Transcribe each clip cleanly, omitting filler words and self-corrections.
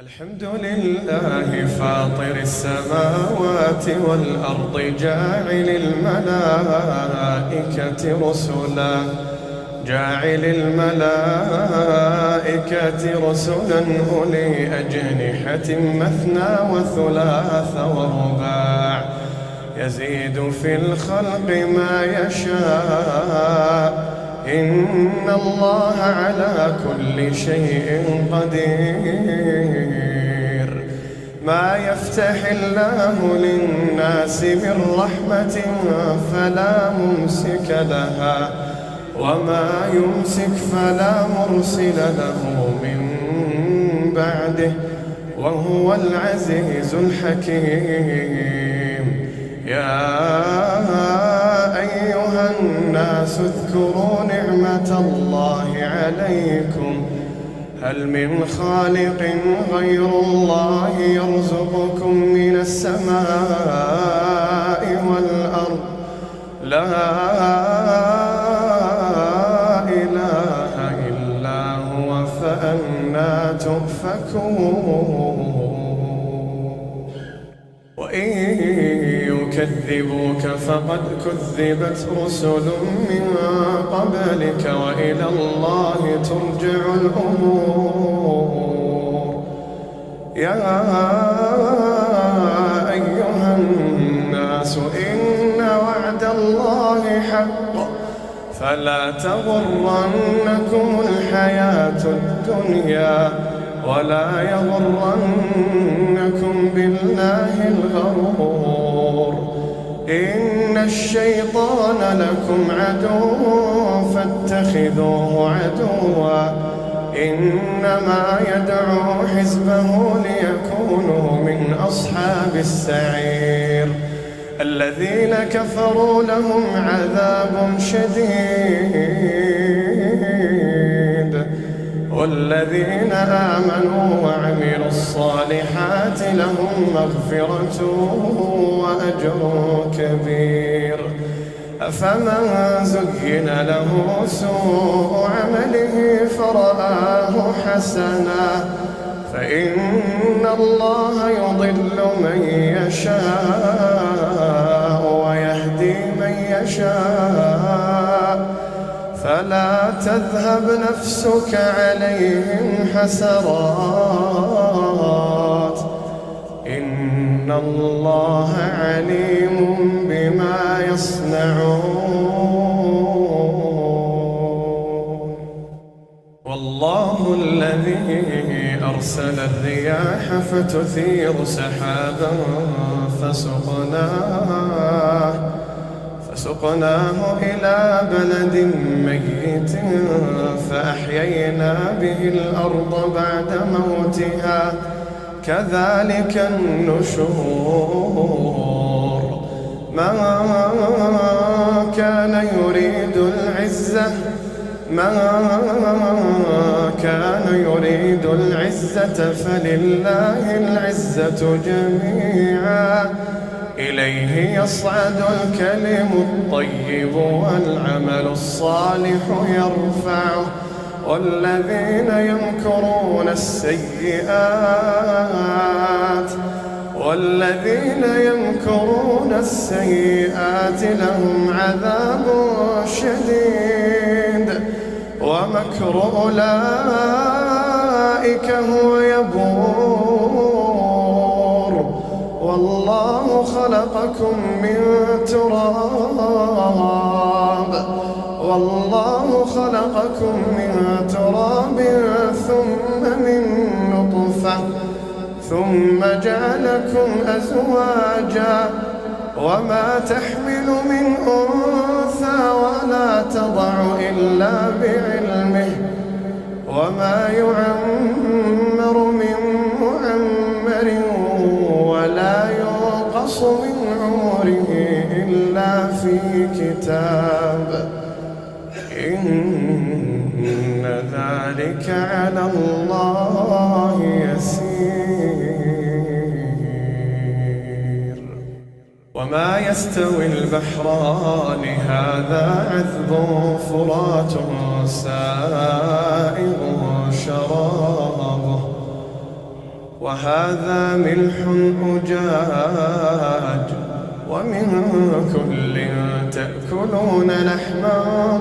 الحمد لله فاطر السماوات والأرض جاعل الملائكة رسلا أولي أجنحة مثنى وثلاث ورباع يزيد في الخلق ما يشاء إن الله على كل شيء قدير. ما يفتح الله للناس من رحمة فلا ممسك لها وما يمسك فلا مرسل له من بعده وهو العزيز الحكيم. يا أيها الناس اذكروا نعمة الله عليكم هل من خالق غير الله يرزقكم من السماء والأرض لا إله إلا هو فأنى تؤفكون. وإن يكذبوك فقد كذبت رسل من قبلك وإلى الله ترجع الأمور. يا أيها الناس إن وعد الله حق فلا تغرنكم الحياة الدنيا ولا يغرنكم بالله الغرور. إن الشيطان لكم عدو فاتخذوه عدوا إنما يدعو حزبه ليكونوا من أصحاب السعير. الذين كفروا لهم عذاب شديد والذين آمنوا وعملوا الصالحات لهم مغفرة وأجر كبير. أفمن زين له سوء عمله فرآه حسنا فإن الله يضل من يشاء ويهدي من يشاء فلا تذهب نفسك عليهم حسرات إن الله عليم بما يصنعون. والله الذي أرسل الرياح فتثير سحابا فسقناه إلى بلد ميت فأحيينا به الأرض بعد موتها كذلك النشور. من كان يريد العزة فلله العزة جميعا إليه يصعد الكلم الطيب والعمل الصالح يرفعه والذين يمكرون السيئات لهم عذاب شديد ومكر أولئك هو يبور. والله خلقكم من تراب ثم من نطفة ثم جعلكم أزواجا وما تحمل من أنثى ولا تضع إلا بعلمه وما يعمر من معمر ولا ينقص من عمره إلا في كتاب إن ذلك على الله يسير. وما يستوي البحران هذا عذب فرات سائغ شرابه وهذا ملح أجاج ومن كل تأكلون لحما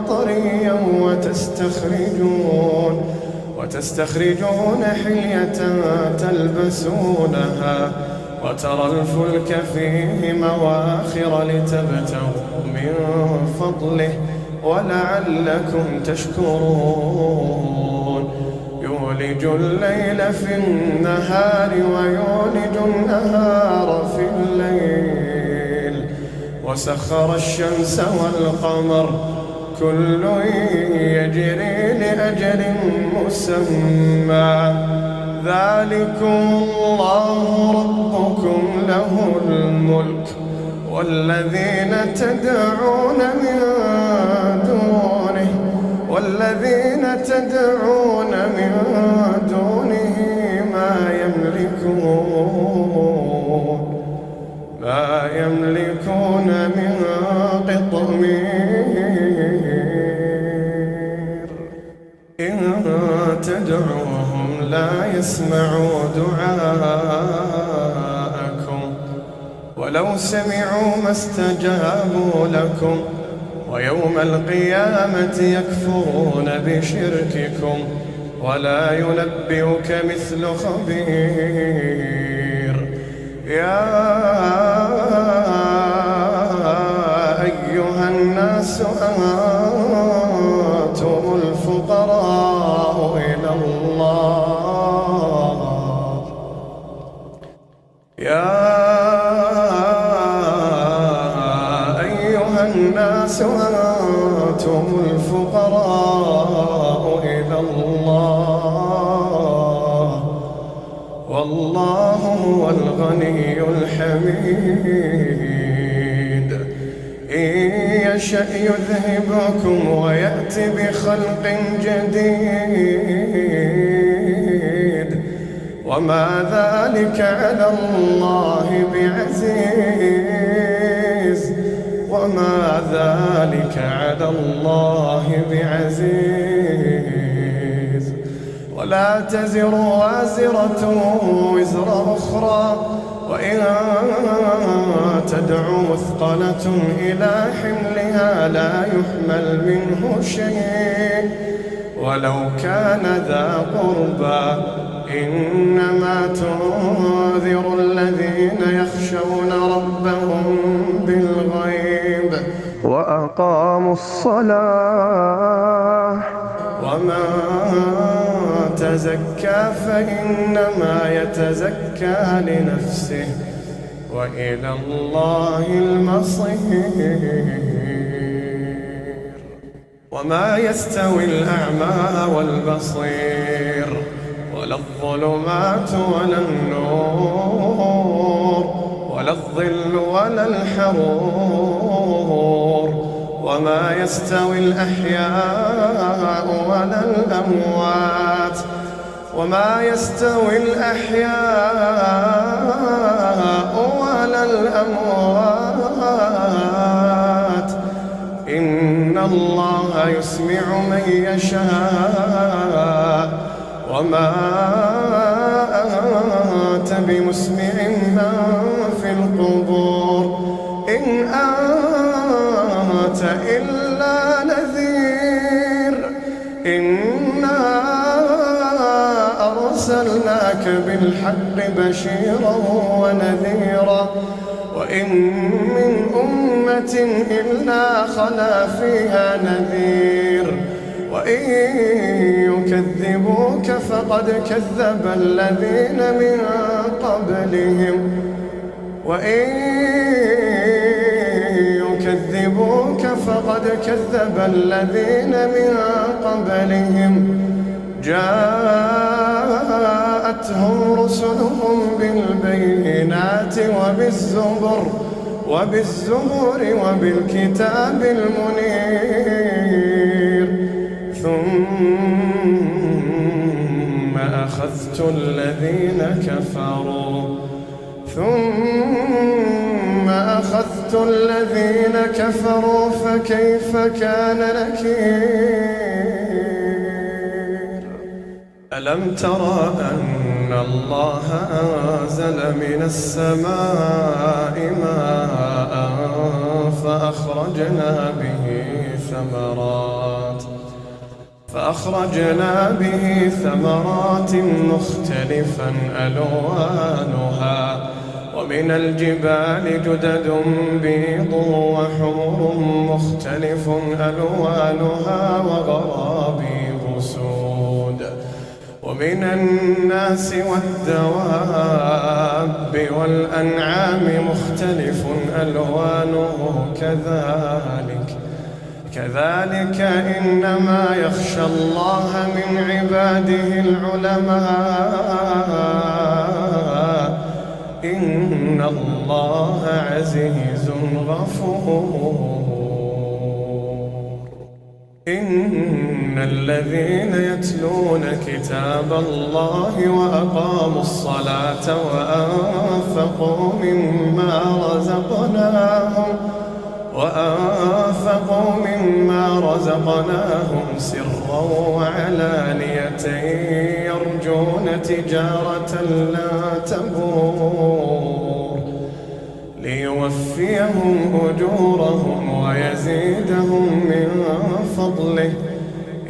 طريا وتستخرجون حلية تلبسونها وترى الفلك فيه مواخر لتبتغوا من فضله ولعلكم تشكرون يولج الليل في النهار ويولج النهار في الليل وسخر الشمس والقمر كل يجري لأجل مسمى ذلكم الله ربكم له الملك والذين تدعون من دونه ما يملكون من قطمير إن تدعوهم لا يسمعوا دعاءكم ولو سمعوا ما استجابوا لكم ويوم القيامة يكفرون بشرككم ولا ينبئك مثل خبير يا أيها الناس أنتم الفقراء إلى الله يا أيها الناس أنتم الفقراء إلى الله والله هو الغني الحميد إن يشأ يذهبكم ويأتي بخلق جديد وما ذلك على الله بعزيز ولا تزر وازرة وزر أخرى وإن تدعو مثقلة إلى حملها لا يحمل منه شيء ولو كان ذا قربى إنما تنذر الذين يخشون ربهم بالغيب وأقاموا الصلاة ومن تزكى فإنما يتزكى لنفسه وإلى الله المصير وما يستوي الأعمى والبصير ولا الظلمات ولا النور ولا الظل ولا الحرور وما يستوي الأحياء ولا الأموات إن الله يسمع من يشاء وما أنت بمسمع من في القبور إن أنت إلا نذير إنا أرسلناك بالحق بشيرا ونذيرا وإن من أمة إلا خلا فيها نذير وإن يكذبوك فقد كذب الذين من قبلهم جاءتهم رسلهم بالبينات وبالزبر وبالكتاب المنير ثم أخذت الذين كفروا فكيف كان نكير ألم تر أن الله أنزل من السماء ماء فأخرجنا به ثمرات مختلفا ألوانها ومن الجبال جدد بيض وحمر مختلف ألوانها وغرابيب سود ومن الناس والدواب والأنعام مختلف ألوانه كذلك إنما يخشى الله من عباده العلماء إن الله عزيز غفور. إن الذين يتلون كتاب الله وأقاموا الصلاة وأنفقوا مما رزقناهم سرا وعلانية يرجون تجارة لا تبور ليوفيهم أجورهم ويزيدهم من فضله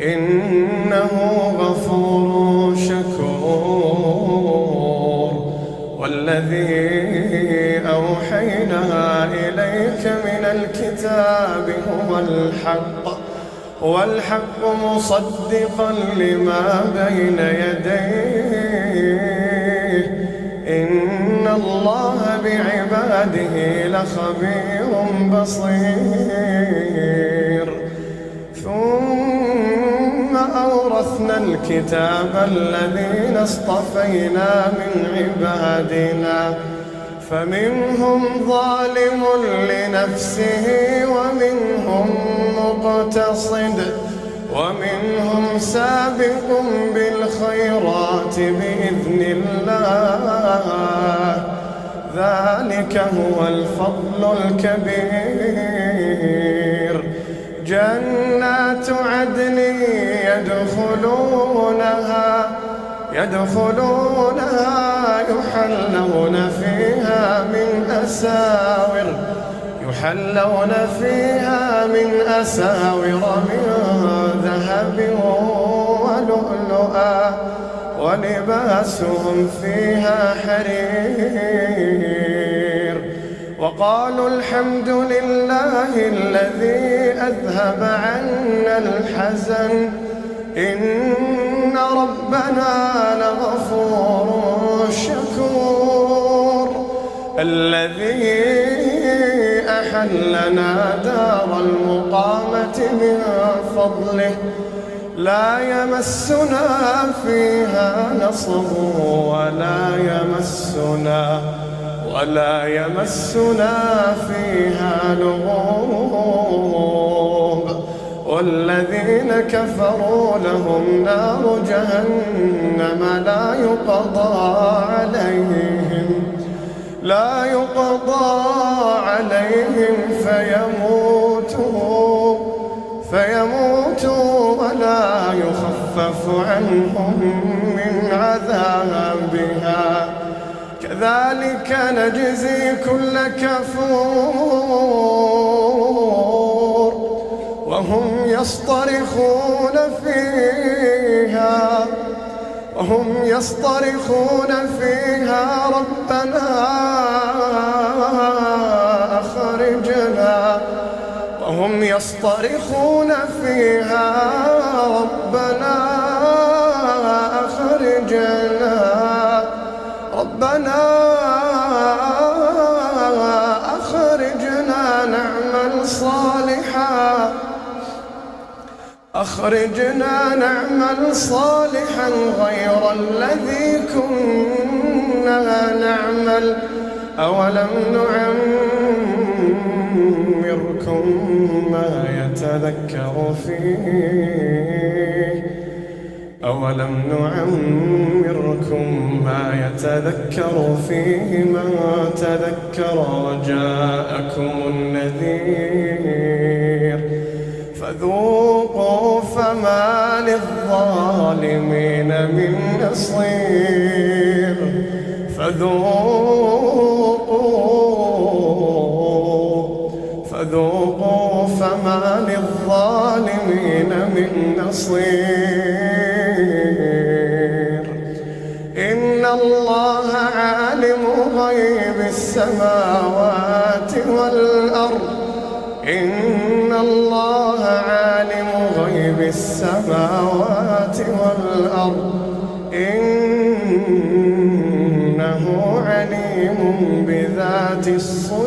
إنه غفور شكور. والذي أوحينا إليك من الكتاب هو الحق مصدقا لما بين يديه إن الله بعباده لخبير بصير. ثم أورثنا الكتاب الذين اصطفينا من عبادنا فمنهم ظالم لنفسه ومنهم مقتصد ومنهم سابق بالخيرات بإذن الله ذلك هو الفضل الكبير. جنات عدن يدخلونها يحلون فيها من أساور من ذهب ولؤلؤا ولباسهم فيها حرير. وقالوا الحمد لله الذي أذهب عنا الحزن إن ربنا لغفور شكور. الذي أحلنا دار المقامة من فضله لا يمسنا فيها نصب ولا يمسنا فيها لغوب. والذين كفروا لهم نار جهنم لا يقضى عليهم فيموتوا ولا يخفف عنهم من عذابها كذلك نجزي كل كفور. وهم يصطرخون فيها ربنا أخرجنا نعمل صالحا غير الذي كنا نعمل أولم نعمركم ما يتذكر فيه من تذكر وجاءكم النذير فذوقوا فما للظالمين من نصير فذوقوا فما للظالمين من نصير. إن الله عالم غيب السماوات والأرض إن الله عالم غيب السماوات والأرض إنه عليم بذات الصدور.